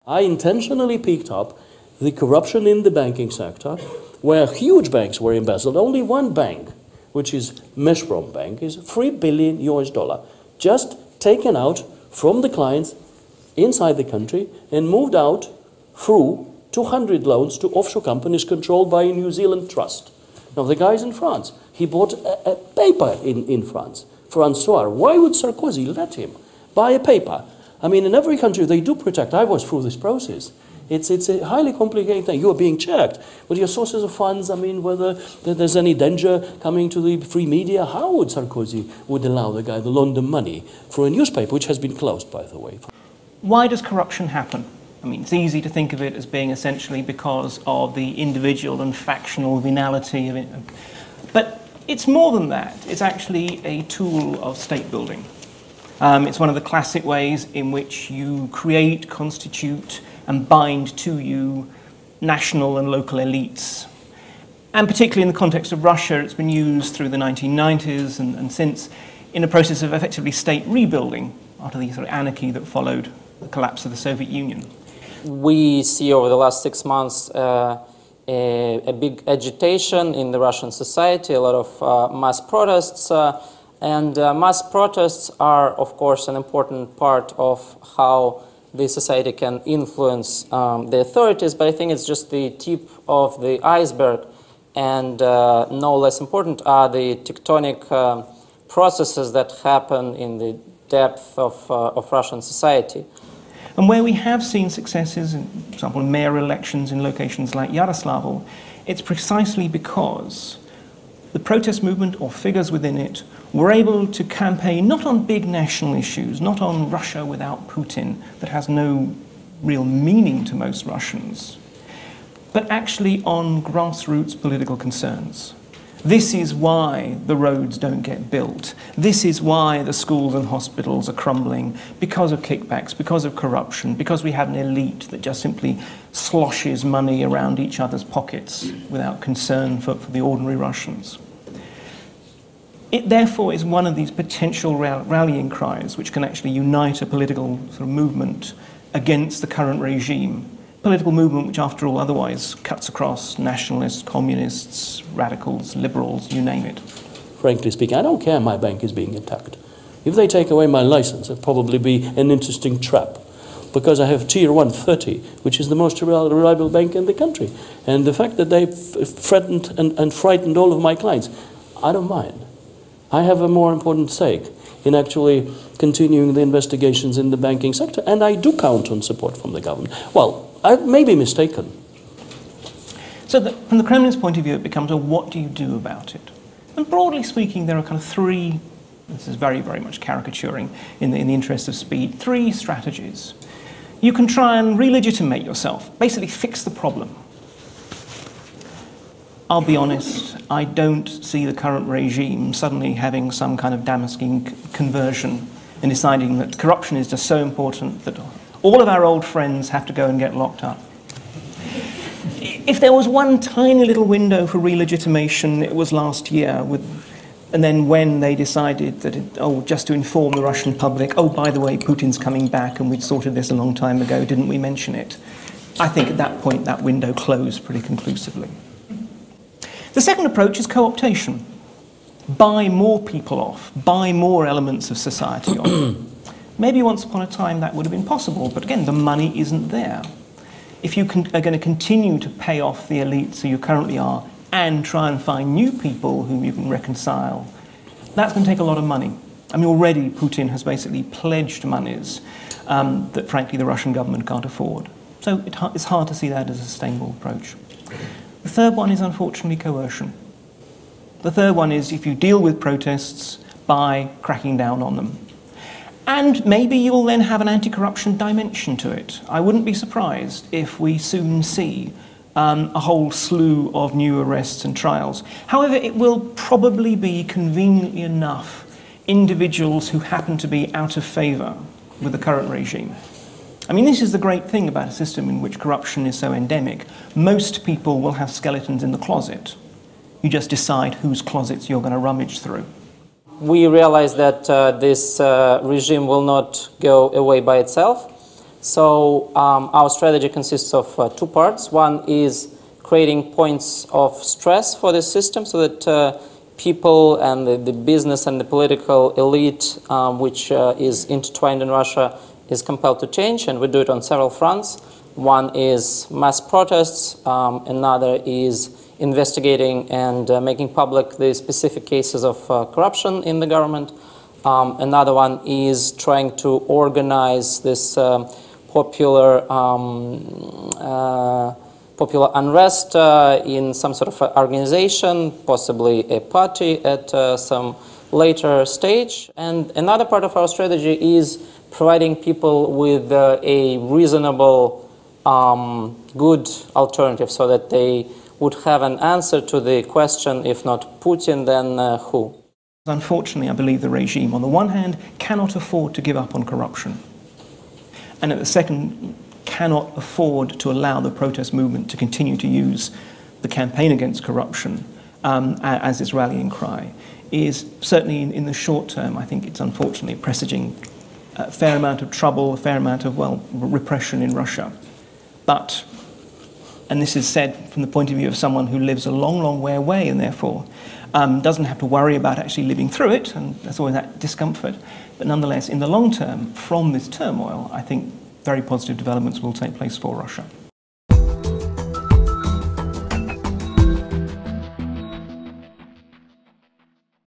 I intentionally picked up the corruption in the banking sector, where huge banks were embezzled. Only one bank, which is Meshprom Bank, is $3 billion just taken out from the clients inside the country and moved out through 200 loans to offshore companies controlled by a New Zealand trust. Now the guy's in France. He bought a paper in France, François. Why would Sarkozy let him buy a paper? I mean, in every country they do protect. I was through this process. It's a highly complicated thing. You are being checked with your sources of funds. I mean, whether there's any danger coming to the free media. How would Sarkozy would allow the guy to launder money for a newspaper which has been closed, by the way? Why does corruption happen? I mean, it's easy to think of it as being essentially because of the individual and factional venality of it. But it's more than that. It's actually a tool of state building. It's one of the classic ways in which you create, constitute, and bind to you national and local elites. And particularly in the context of Russia, it's been used through the 1990s and since in a process of effectively state rebuilding after the sort of anarchy that followed the collapse of the Soviet Union. We see over the last 6 months a big agitation in the Russian society, a lot of mass protests, and mass protests are, of course, an important part of how the society can influence the authorities, but I think it's just the tip of the iceberg, and no less important are the tectonic processes that happen in the depth of Russian society. And where we have seen successes, for example, in mayor elections in locations like Yaroslavl, it's precisely because the protest movement or figures within it were able to campaign not on big national issues, not on Russia without Putin, that has no real meaning to most Russians, but actually on grassroots political concerns. This is why the roads don't get built. This is why the schools and hospitals are crumbling, because of kickbacks, because of corruption, because we have an elite that just simply sloshes money around each other's pockets without concern for the ordinary Russians. It therefore is one of these potential rallying cries which can actually unite a political sort of movement against the current regime. Political movement which, after all, otherwise cuts across nationalists, communists, radicals, liberals, you name it. Frankly speaking, I don't care my bank is being attacked. If they take away my license, it'll probably be an interesting trap, because I have Tier 130, which is the most reliable bank in the country. And the fact that they threatened and frightened all of my clients, I don't mind. I have a more important stake in actually continuing the investigations in the banking sector, and I do count on support from the government. Well, I may be mistaken. So from the Kremlin's point of view, it becomes, well, what do you do about it? And broadly speaking, there are kind of three, this is very, very much caricaturing in the interest of speed, three strategies. You can try and re-legitimate yourself, basically fix the problem. I'll be honest, I don't see the current regime suddenly having some kind of Damascene conversion and deciding that corruption is just so important that all of our old friends have to go and get locked up. If there was one tiny little window for re-legitimation, it was last year, and then when they decided that, just to inform the Russian public, oh, by the way, Putin's coming back and we'd sorted this a long time ago, didn't we mention it? I think at that point that window closed pretty conclusively. The second approach is co-optation. Buy more people off, buy more elements of society off. Maybe once upon a time that would have been possible, but again, the money isn't there. If you are going to continue to pay off the elites who you currently are and try and find new people whom you can reconcile, that's going to take a lot of money. I mean, already Putin has basically pledged monies that, frankly, the Russian government can't afford. So it's hard to see that as a sustainable approach. The third one is, unfortunately, coercion. The third one is if you deal with protests by cracking down on them. And maybe you will then have an anti-corruption dimension to it. I wouldn't be surprised if we soon see a whole slew of new arrests and trials. However, it will probably be, conveniently enough, individuals who happen to be out of favour with the current regime. I mean, this is the great thing about a system in which corruption is so endemic. Most people will have skeletons in the closet. You just decide whose closets you're going to rummage through. We realize that this regime will not go away by itself. So our strategy consists of two parts. One is creating points of stress for the system so that people and the business and the political elite, which is intertwined in Russia, is compelled to change, and we do it on several fronts. One is mass protests, another is investigating and making public the specific cases of corruption in the government. Another one is trying to organize this popular unrest in some sort of organization, possibly a party at some later stage. And another part of our strategy is providing people with a reasonable, good alternative so that they would have an answer to the question, if not Putin, then who? Unfortunately, I believe the regime, on the one hand, cannot afford to give up on corruption, and at the second, cannot afford to allow the protest movement to continue to use the campaign against corruption as its rallying cry, is certainly in the short term, I think it's unfortunately presaging a fair amount of trouble, a fair amount of, well, repression in Russia. But, and this is said from the point of view of someone who lives a long, long way away and therefore doesn't have to worry about actually living through it, and there's always that discomfort. But nonetheless, in the long term, from this turmoil, I think very positive developments will take place for Russia.